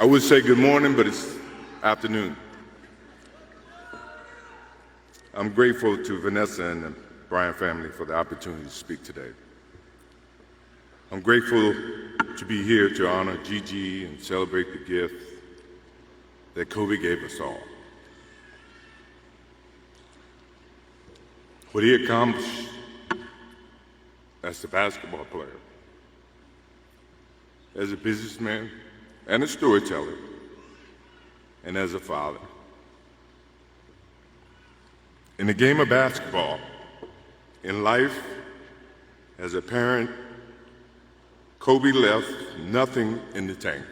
I would say good morning, but it's afternoon. I'm grateful to Vanessa and the Bryant family for the opportunity to speak today. I'm grateful to be here to honor Gigi and celebrate the gift that Kobe gave us all. What he accomplished as a basketball player, as a businessman and a storyteller, and as a father. In the game of basketball, in life, as a parent, Kobe left nothing in the tank.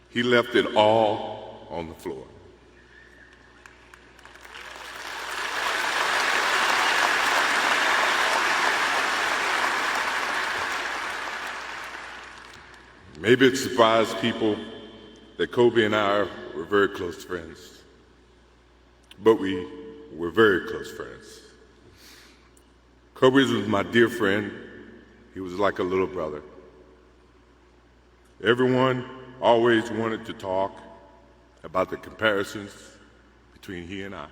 He left it all on the floor. Maybe it surprised people that Kobe and I were very close friends, but we were very close friends. Kobe was my dear friend. He was like a little brother. Everyone always wanted to talk about the comparisons between he and I.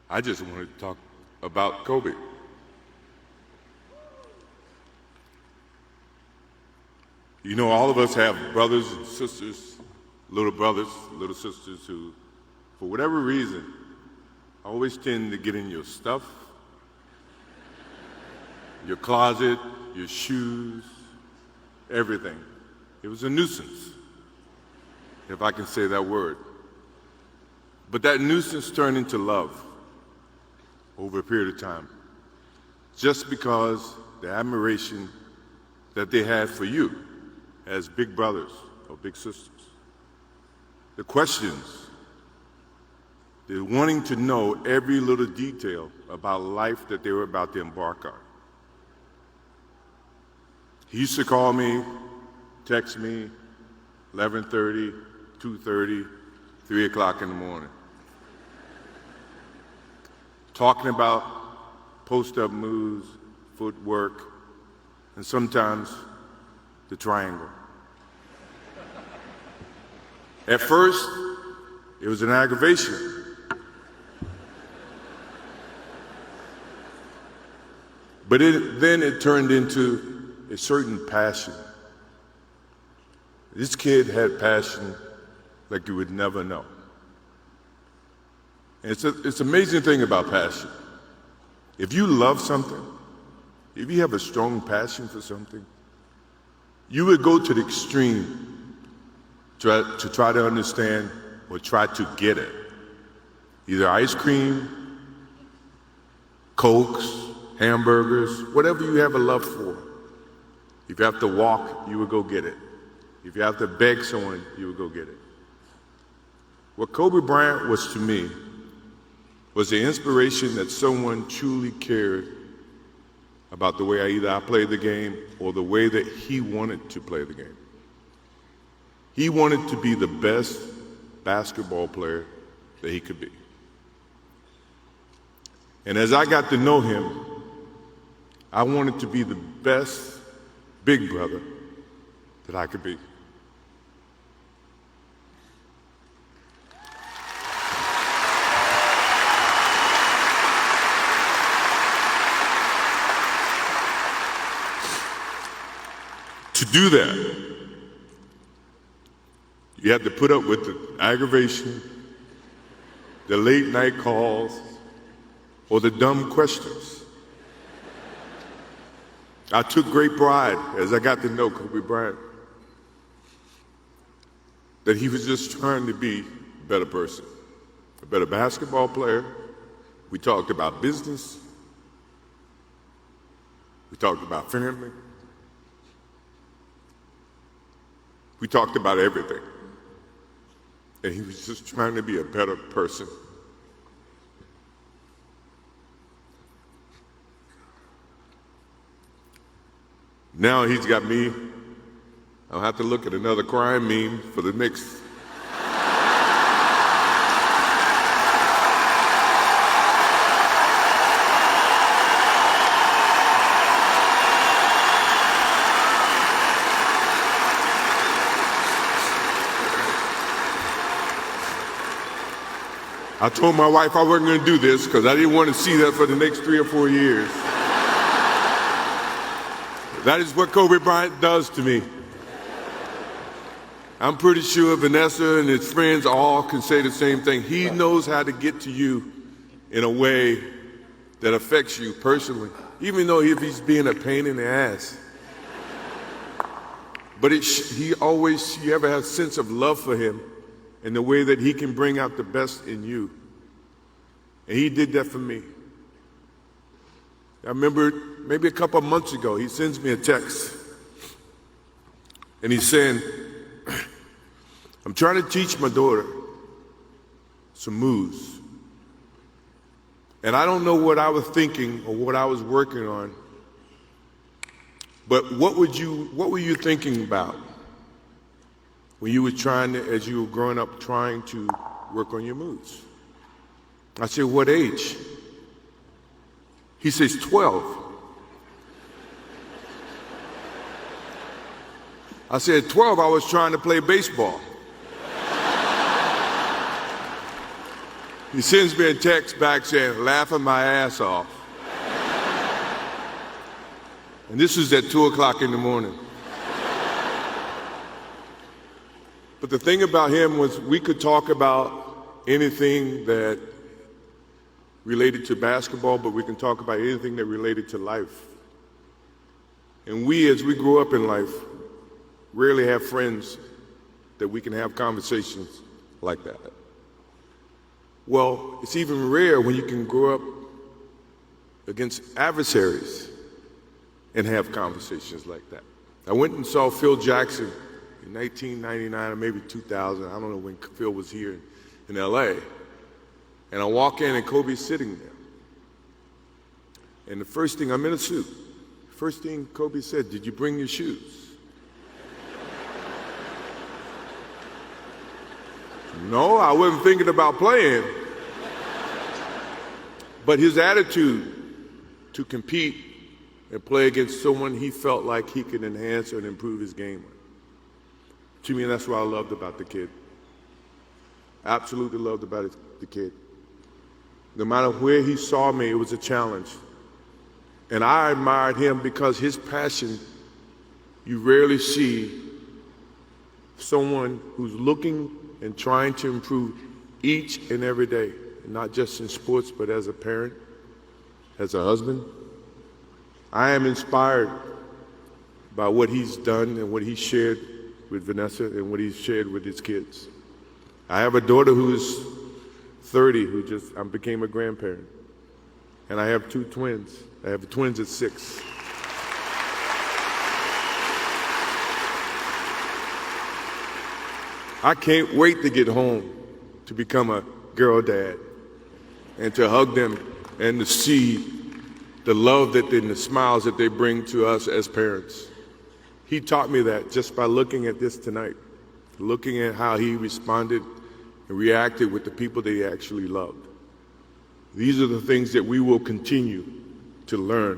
I just wanted to talk about Kobe. You know, all of us have brothers and sisters, little brothers, little sisters who, for whatever reason, always tend to get in your stuff, your closet, your shoes, everything. It was a nuisance, if I can say that word. But that nuisance turned into love over a period of time, just because the admiration that they had for you as big brothers or big sisters. The questions, the wanting to know every little detail about life that they were about to embark on. He used to call me, text me, 11:30, 2:30, 3 o'clock in the morning, talking about post-up moves, footwork, and sometimes the triangle. At first, it was an aggravation. But then it turned into a certain passion. This kid had passion like you would never know. And it's an amazing thing about passion. If you love something, if you have a strong passion for something, you would go to the extreme to try to understand or try to get it. Either ice cream, Cokes, hamburgers, whatever you have a love for. If you have to walk, you would go get it. If you have to beg someone, you would go get it. What Kobe Bryant was to me was the inspiration that someone truly cared about the way I played the game or the way that he wanted to play the game. He wanted to be the best basketball player that he could be. And as I got to know him, I wanted to be the best big brother that I could be. To do that, you had to put up with the aggravation, the late night calls, or the dumb questions. I took great pride as I got to know Kobe Bryant that he was just trying to be a better person, a better basketball player. We talked about business. We talked about family. We talked about everything. And he was just trying to be a better person. Now he's got me. I'll have to look at another crime meme for the next I told my wife I wasn't going to do this because I didn't want to see that for the next 3 or 4 years. That is what Kobe Bryant does to me. I'm pretty sure Vanessa and his friends all can say the same thing. He knows how to get to you in a way that affects you personally, even though if he's being a pain in the ass. But you ever have a sense of love for him in the way that he can bring out the best in you. And he did that for me. I remember maybe a couple of months ago, he sends me a text. And he's saying, I'm trying to teach my daughter some moves. And I don't know what I was thinking or what I was working on. But what were you thinking about when you were as you were growing up, trying to work on your moves? I said, what age? He says, 12. I said, 12, I was trying to play baseball. He sends me a text back saying, laughing my ass off. And this was at 2 o'clock in the morning. But the thing about him was we could talk about anything that related to basketball, but we can talk about anything that related to life. And we, as we grow up in life, rarely have friends that we can have conversations like that. Well, it's even rare when you can grow up against adversaries and have conversations like that. I went and saw Phil Jackson in 1999 or maybe 2000. I don't know when Phil was here in LA. And I walk in and Kobe's sitting there. And the first thing, I'm in a suit. First thing Kobe said, did you bring your shoes? No, I wasn't thinking about playing. But his attitude to compete and play against someone he felt like he could enhance and improve his game with. To me, that's what I loved about the kid. Absolutely loved about the kid. No matter where he saw me, it was a challenge. And I admired him because his passion, you rarely see someone who's looking and trying to improve each and every day, not just in sports, but as a parent, as a husband. I am inspired by what he's done and what he shared with Vanessa and what he's shared with his kids. I have a daughter who is 30 who just became a grandparent. And I have 2 twins. I have twins at 6. I can't wait to get home to become a girl dad and to hug them and to see the love and the smiles that they bring to us as parents. He taught me that just by looking at this tonight, looking at how he responded and reacted with the people that he actually loved. These are the things that we will continue to learn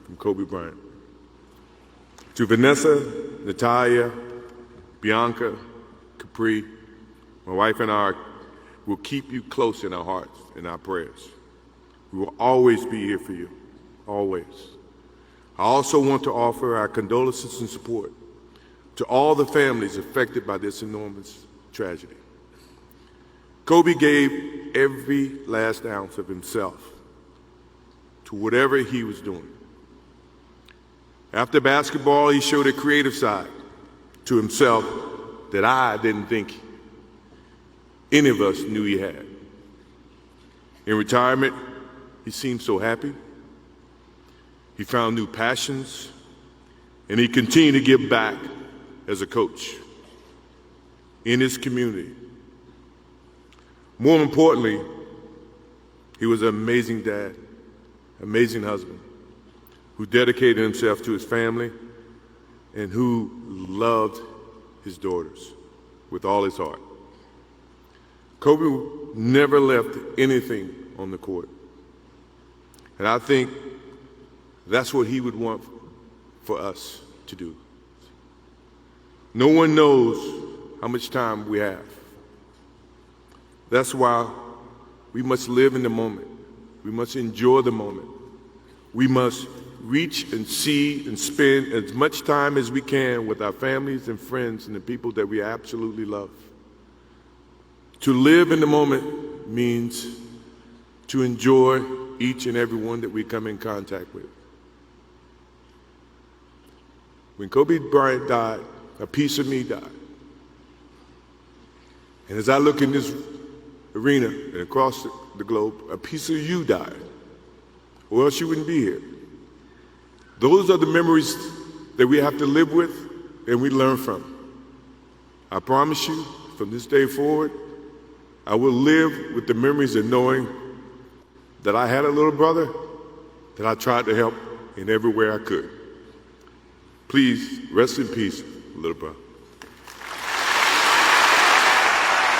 from Kobe Bryant. To Vanessa, Natalia, Bianca, Capri, my wife and I will keep you close in our hearts, in our prayers. We will always be here for you, always. I also want to offer our condolences and support to all the families affected by this enormous tragedy. Kobe gave every last ounce of himself to whatever he was doing. After basketball, he showed a creative side to himself that I didn't think any of us knew he had. In retirement, he seemed so happy. He found new passions, and he continued to give back as a coach in his community. More importantly, he was an amazing dad, amazing husband, who dedicated himself to his family and who loved his daughters with all his heart. Kobe never left anything on the court. And I think that's what he would want for us to do. No one knows how much time we have. That's why We must live in the moment. We must enjoy the moment. We must reach and see and spend as much time as we can with our families and friends and the people that we absolutely love. To live in the moment means to enjoy each and every one that we come in contact with. When Kobe Bryant died, a piece of me died. And as I look in this arena and across the globe, a piece of you died, or else you wouldn't be here. Those are the memories that we have to live with and we learn from. I promise you, from this day forward, I will live with the memories of knowing that I had a little brother that I tried to help in every way I could. Please rest in peace, little brother.